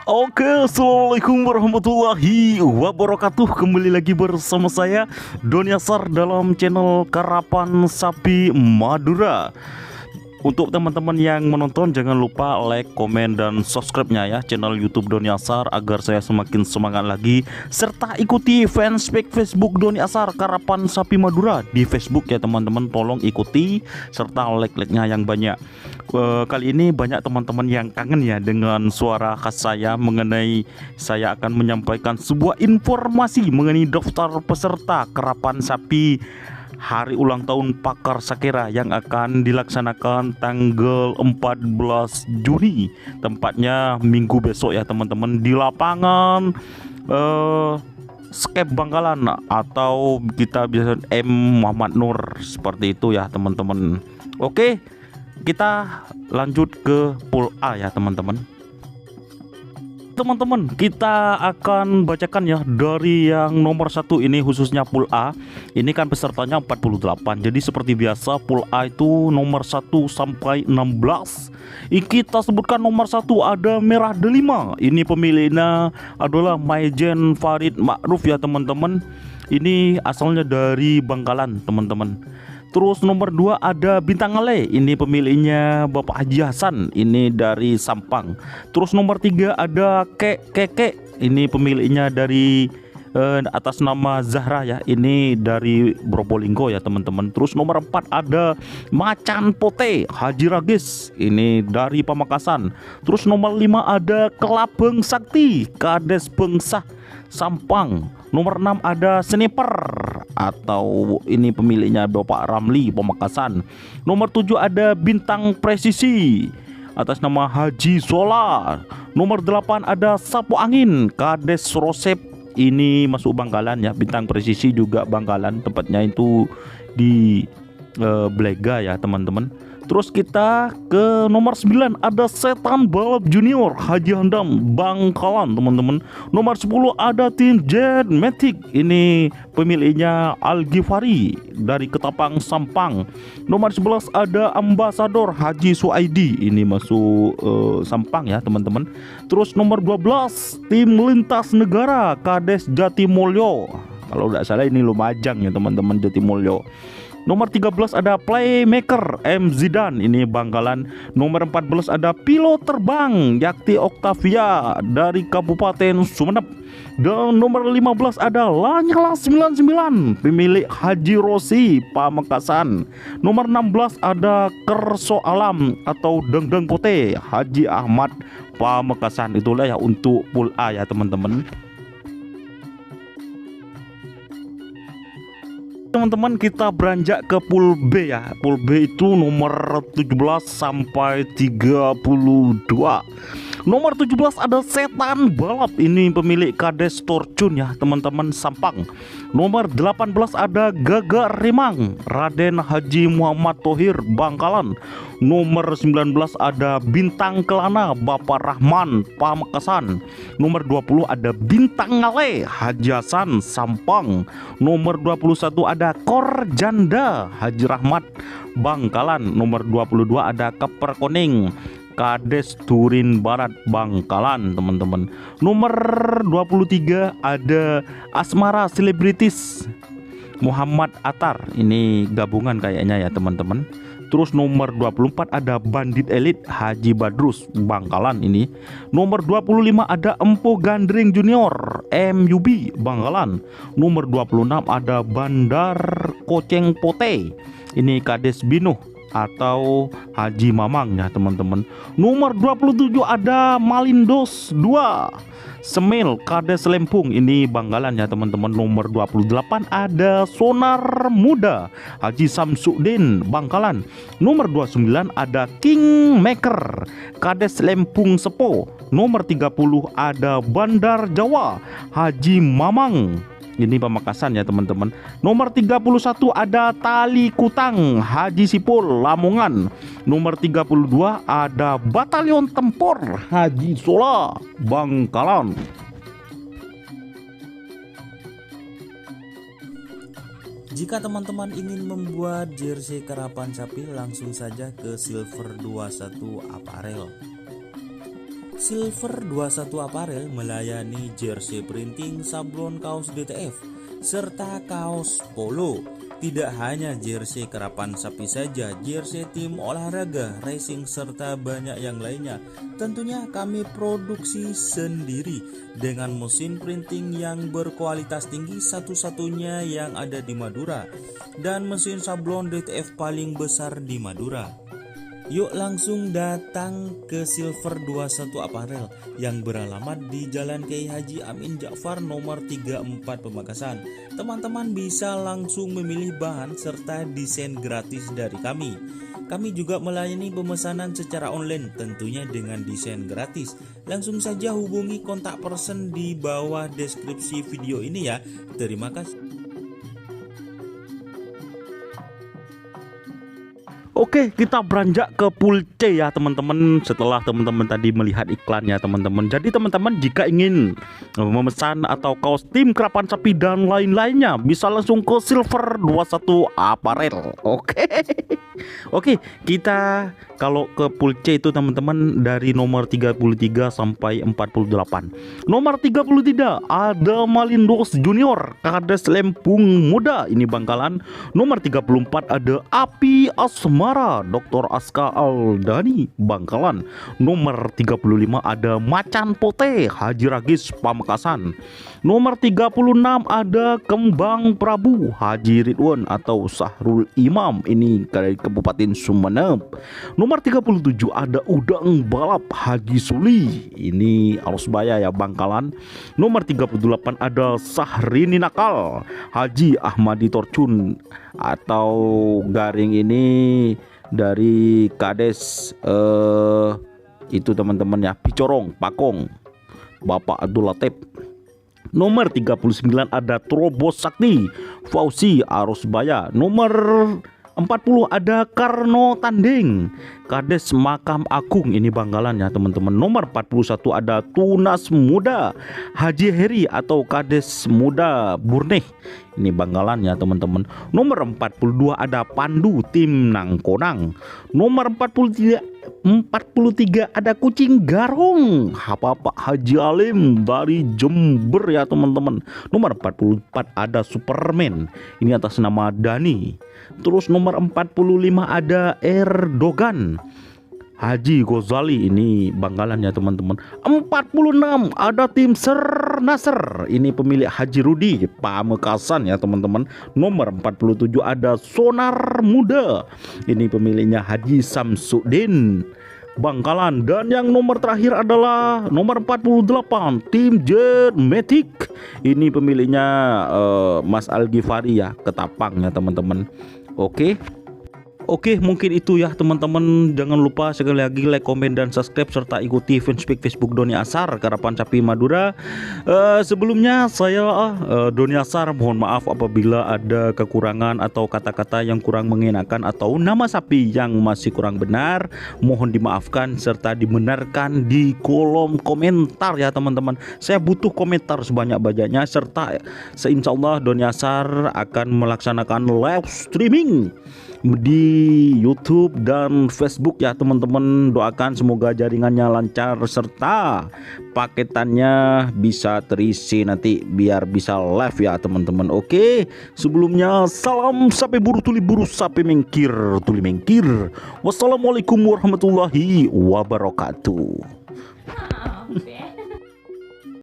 Oke, assalamualaikum warahmatullahi wabarakatuh. Kembali lagi bersama saya Doni Asar dalam channel Karapan Sapi Madura. Untuk teman-teman yang menonton, jangan lupa like, komen, dan subscribe-nya ya channel YouTube Doni Asar agar saya semakin semangat lagi. Serta ikuti fanspage Facebook Doni Asar Karapan Sapi Madura di Facebook ya teman-teman. Tolong ikuti serta like-like-nya yang banyak. Kali ini banyak teman-teman yang kangen ya dengan suara khas saya mengenai saya akan menyampaikan sebuah informasi mengenai daftar peserta Karapan Sapi hari ulang tahun Pakar Sakera yang akan dilaksanakan tanggal 14 Juni. Tempatnya minggu besok ya teman-teman, di lapangan Skep Bangkalan atau kita bisa M Muhammad Nur, seperti itu ya teman-teman. Oke, kita lanjut ke pool A ya teman-teman. Teman-teman, kita akan bacakan ya dari yang nomor 1 ini, khususnya pool A. Ini kan pesertanya 48. Jadi seperti biasa pool A itu nomor 1 sampai 16. Kita sebutkan nomor 1 ada Merah Delima. Ini pemiliknya adalah Maijen Farid Ma'ruf ya teman-teman. Ini asalnya dari Bangkalan teman-teman. Terus nomor 2 ada Bintang Ale. Ini pemiliknya Bapak Haji Hasan. Ini dari Sampang. Terus nomor 3 ada Keke. Ini pemiliknya dari atas nama Zahra ya. Ini dari Probolinggo ya teman-teman. Terus nomor 4 ada Macan Pote Haji Ragis. Ini dari Pamekasan. Terus nomor 5 ada Kelabeng Sakti Kades Bengsah Sampang. Nomor 6 ada Sniper atau ini pemiliknya Bapak Ramli Pamekasan. Nomor 7 ada Bintang Presisi atas nama Haji Sola. Nomor 8 ada Sapu Angin Kades Rosep. Ini masuk Bangkalan ya. Bintang Presisi juga Bangkalan, tempatnya itu di Blega ya teman-teman. Terus kita ke nomor 9 ada Setan Balap Junior Haji Handam Bangkalan teman-teman. Nomor 10 ada Tim Jet Matic. Ini pemiliknya Al Ghifari dari Ketapang Sampang. Nomor 11 ada Ambasador Haji Suaidi. Ini masuk Sampang ya teman-teman. Terus nomor 12 Tim Lintas Negara Kades Jatimulyo. Kalau tidak salah ini Lumajang ya teman-teman, Jatimulyo. Nomor 13 ada Playmaker M Zidan, ini Bangkalan. Nomor 14 ada Pilot Terbang Yakti Oktavia dari Kabupaten Sumeneb. Dan nomor 15 ada Lanyala 99 pemilik Haji Rosi Pamekasan. Nomor 16 ada Kerso Alam atau Dengdeng Pote Haji Ahmad Pamekasan. Itulah ya untuk pool A ya teman-teman. Teman-teman, kita beranjak ke pool B ya. Pool B itu nomor 17 sampai 32. Nomor 17 ada Setan Balap. Ini pemilik Kades Torcun ya teman-teman, Sampang. Nomor 18 ada Gagar Rimang Raden Haji Muhammad Tohir Bangkalan. Nomor 19 ada Bintang Kelana Bapak Rahman Pamekasan. Nomor 20 ada Bintang Ale Haji Hasan Sampang. Nomor 21 ada Kor Janda Haji Rahmat Bangkalan. Nomor 22 ada Keper Kuning Kades Turin Barat Bangkalan teman-teman. Nomor 23 ada Asmara Selebritis Muhammad Atar. Ini gabungan kayaknya ya teman-teman. Terus nomor 24 ada Bandit Elit Haji Badrus Bangkalan ini. Nomor 25 ada Empo Gandring Junior MUB Bangkalan. Nomor 26 ada Bandar Koceng Pote. Ini Kades Binuh atau Haji Mamang ya teman-teman. Nomor 27 ada Malindos 2 Semil Kades Lempung, ini Bangkalan ya teman-teman. Nomor 28 ada Sonar Muda Haji Samsudin Bangkalan. Nomor 29 ada King Maker Kades Lempung Sepo. Nomor 30 ada Bandar Jawa Haji Mamang, ini Pamekasan ya teman-teman. Nomor 31 ada Tali Kutang Haji Sipul Lamongan. Nomor 32 ada Batalion Tempur Haji Sola Bangkalan. Jika teman-teman ingin membuat jersey Karapan Sapi, langsung saja ke Silver 21 Apparel. Silver 21 Apparel melayani jersey printing, sablon kaos DTF, serta kaos polo. Tidak hanya jersey kerapan sapi saja, jersey tim olahraga, racing, serta banyak yang lainnya. Tentunya kami produksi sendiri dengan mesin printing yang berkualitas tinggi, satu-satunya yang ada di Madura, dan mesin sablon DTF paling besar di Madura. Yuk langsung datang ke Silver 21 Apparel yang beralamat di Jalan Kiai Haji Amin Ja'far nomor 34 Pamekasan. Teman-teman bisa langsung memilih bahan serta desain gratis dari kami. Kami juga melayani pemesanan secara online tentunya dengan desain gratis. Langsung saja hubungi kontak person di bawah deskripsi video ini ya. Terima kasih. Oke, kita beranjak ke pool C ya teman-teman. Setelah teman-teman tadi melihat iklannya teman-teman. Jadi teman-teman jika ingin memesan atau kaos tim kerapan sapi dan lain-lainnya, bisa langsung ke Silver 21 Apparel. Oke, kita kalau ke pool C itu teman-teman dari nomor 33 sampai 48. Nomor 33 ada Malindos Junior, Kades Lempung Muda, ini Bangkalan. Nomor 34 ada Api Asmara, Dr. Aska Aldani, Bangkalan. Nomor 35 ada Macan Pote, Haji Ragis, Pamekasan. Nomor 36 ada Kembang Prabu, Haji Ridwan atau Sahrul Imam, ini dari Kabupaten Sumeneb. Nomor 37 ada Udang Balap, Haji Suli, ini Arusbaya ya Bangkalan. Nomor 38 ada Sahrini Nakal, Haji Ahmadi Torcun atau Garing, ini dari Kades itu teman-teman ya, Picorong, Pakong, Bapak Abdul Latif. Nomor 39 ada Trobos Sakti, Fauzi Arusbaya. Nomor 40 ada Karno Tanding, Kades Makam Agung, ini Bangkalan ya teman-teman. Nomor 41 ada Tunas Muda, Haji Heri atau Kades Muda Burneh, ini Bangkalan ya teman-teman. Nomor 42 ada Pandu Tim Nangkonang. Nomor 43 ada Kucing Garong, Bapak Haji Alim dari Jember ya teman-teman. Nomor 44 ada Superman, ini atas nama Dani. Terus nomor 45 ada Erdogan, Haji Ghazali, ini Bangkalan ya teman-teman. 46 ada tim Ser Nasr, ini pemilik Haji Rudi, Pamekasan ya teman-teman. Nomor 47 ada Sonar Muda, ini pemiliknya Haji Samsudin, Bangkalan. Dan yang nomor terakhir adalah nomor 48 tim Jetmatic, ini pemiliknya Mas Al Ghifari ya, Ketapang ya teman-teman. Oke, mungkin itu ya teman-teman. Jangan lupa sekali lagi like, komen, dan subscribe, serta ikuti fanspage Facebook Doni Asar Karapan Sapi Madura. Sebelumnya saya Doni Asar mohon maaf apabila ada kekurangan atau kata-kata yang kurang mengenakan atau nama sapi yang masih kurang benar. Mohon dimaafkan serta dibenarkan di kolom komentar ya teman-teman. Saya butuh komentar sebanyak-banyaknya, serta seinsyaallah Doni Asar akan melaksanakan live streaming di YouTube dan Facebook ya teman-teman. Doakan semoga jaringannya lancar serta paketannya bisa terisi nanti biar bisa live ya teman-teman. Oke, sebelumnya salam sapi buru tuli buru, sapi mengkir tuli mengkir. Wassalamualaikum warahmatullahi wabarakatuh.